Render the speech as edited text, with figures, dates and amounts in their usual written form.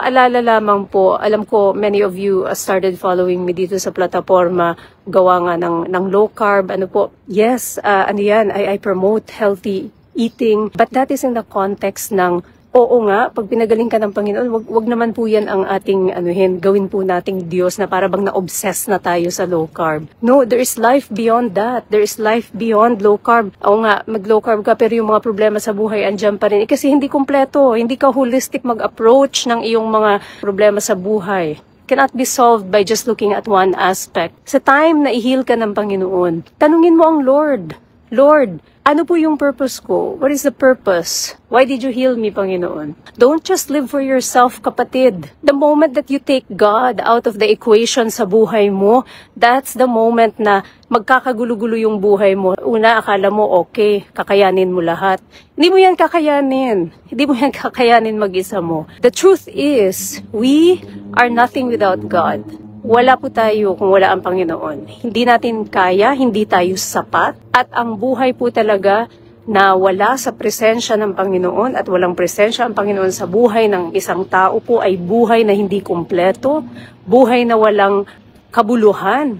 paalala lamang po, alam ko many of you started following me dito sa plataforma, gawa nga ng low carb, ano po. Yes, ano yan, I promote healthy eating, but that is in the context ng, oo nga, pag pinagaling ka ng Panginoon, wag naman po yan ang ating gawin po nating Diyos na para bang na-obsess na tayo sa low carb. No, there is life beyond that. There is life beyond low carb. Oo nga, mag-low carb ka pero yung mga problema sa buhay andyan pa rin. Kasi hindi kumpleto, hindi ka holistic mag-approach ng iyong mga problema sa buhay. Cannot be solved by just looking at one aspect. Sa time na i-heal ka ng Panginoon, tanungin mo ang Lord, Lord, ano po yung purpose ko? What is the purpose? Why did you heal me, Panginoon? Don't just live for yourself, kapatid. The moment that you take God out of the equation sa buhay mo, that's the moment na magkakagulo-gulo yung buhay mo. Una, akala mo okay, kakayanin mo lahat. Hindi mo yan kakayanin. Hindi mo yan kakayanin mag-isa mo. The truth is, we are nothing without God. Wala po tayo kung wala ang Panginoon. Hindi natin kaya, hindi tayo sapat. At ang buhay po talaga na wala sa presensya ng Panginoon at walang presensya ang Panginoon sa buhay ng isang tao po ay buhay na hindi kumpleto, buhay na walang kabuluhan.